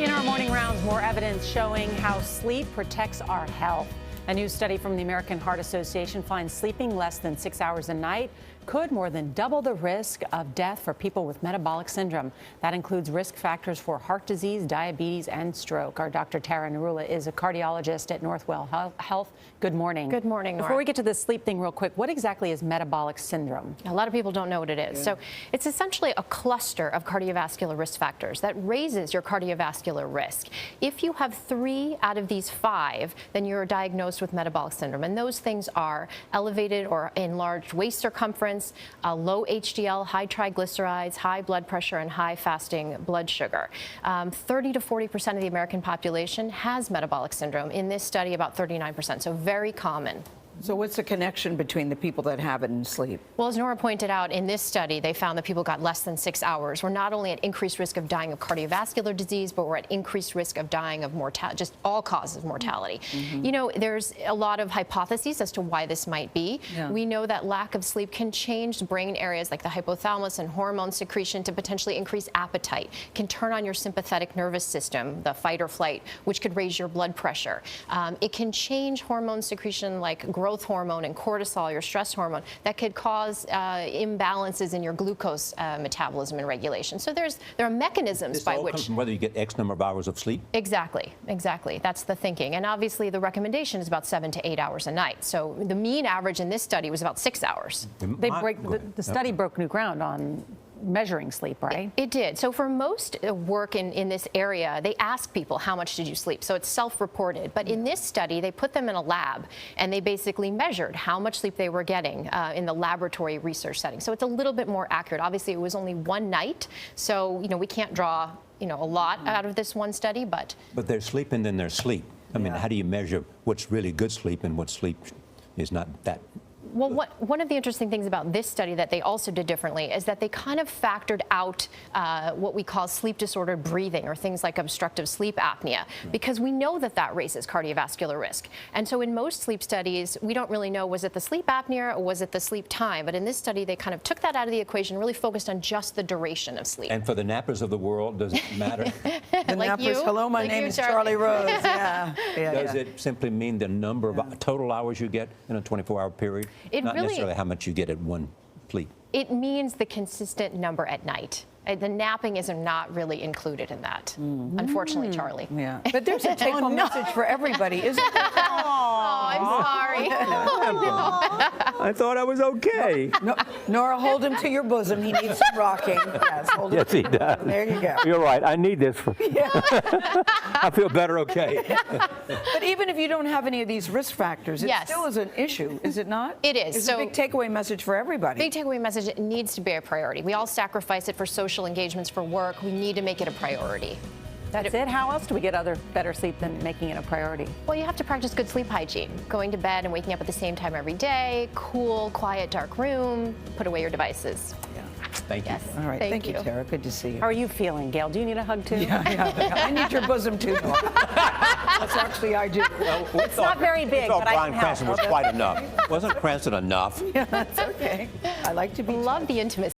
In our morning rounds, more evidence showing how sleep protects our health. A new study from the American Heart Association finds sleeping less than 6 hours a night could more than double the risk of death for people with metabolic syndrome. That includes risk factors for heart disease, diabetes, and stroke. Our Dr. Tara Narula is a cardiologist at Northwell Health. Good morning. Good morning, Nora. Before we get to the sleep thing real quick, what exactly is metabolic syndrome? A lot of people don't know what it is. So it's essentially a cluster of cardiovascular risk factors that raises your cardiovascular risk. If you have 3 out of these 5, then you're diagnosed with metabolic syndrome. And those things are elevated or enlarged waist circumference, low HDL, high triglycerides, high blood pressure, and high fasting blood sugar. 30 to 40% of the American population has metabolic syndrome. In this study, about 39%, so very common. So what's the connection between the people that have it and sleep? Well, as Nora pointed out, in this study, they found that people got less than 6 hours. We're not only at increased risk of dying of cardiovascular disease, but we're at increased risk of dying of mortality, just all causes of mortality. You know, there's a lot of hypotheses as to why this might be. We know that lack of sleep can change brain areas like the hypothalamus and hormone secretion to potentially increase appetite, can turn on your sympathetic nervous system, the fight or flight, which could raise your blood pressure. It can change hormone secretion like growth hormone and cortisol, your stress hormone, that could cause imbalances in your glucose metabolism and regulation. So there are mechanisms this by all which comes from whether you get X number of hours of sleep. Exactly. That's the thinking. And obviously the recommendation is about 7 to 8 hours a night. So the mean average in this study was about 6 hours. The study broke new ground on measuring sleep, right? It did. So for most work in this area, they ask people, how much did you sleep? So it's self-reported. But in this study, they put them in a lab, and they basically measured how much sleep they were getting in the laboratory research setting. So it's a little bit more accurate. Obviously, it was only one night, so we can't draw a lot out of this one study, but there's sleep and then there's sleep. I mean, how do you measure what's really good sleep and what sleep is not that? Well, one of the interesting things about this study that they also did differently is that they kind of factored out what we call sleep-disordered breathing, or things like obstructive sleep apnea, because we know that raises cardiovascular risk. And so in most sleep studies, we don't really know, was it the sleep apnea or was it the sleep time? But in this study, they kind of took that out of the equation, really focused on just the duration of sleep. And for the nappers of the world, does it matter? The like nappers, you? hello, my name is Charlie Rose. Does it simply mean the number of total hours you get in a 24-hour period? Not necessarily how much you get at one sleep. It means the consistent number at night. The napping is not really included in that, unfortunately, Charlie. Yeah, but there's a take-home message for everybody, isn't there? Oh, I'm sorry. I thought I was okay. No, Nora, hold him to your bosom. He needs some rocking. Yes, hold him. Yes, he does. There you go. You're right. I need this. I feel better, okay. But even if you don't have any of these risk factors, it still is an issue, is it not? It is. It's a big takeaway message for everybody. Big takeaway message, it needs to be a priority. We all sacrifice it for social engagements, for work. We need to make it a priority. That's it? How else do we get better sleep than making it a priority? Well, you have to practice good sleep hygiene. Going to bed and waking up at the same time every day, cool, quiet, dark room, put away your devices. Thank you. All right, thank you, Tara. Good to see you. How are you feeling, Gail? Do you need a hug too? Yeah. I need your bosom too, Nora. That's actually I do. Well, it's not very big, but I Brian can Cranston help. was quite enough. Wasn't Cranston enough? Yeah, that's okay. I like to be Love the intimacy.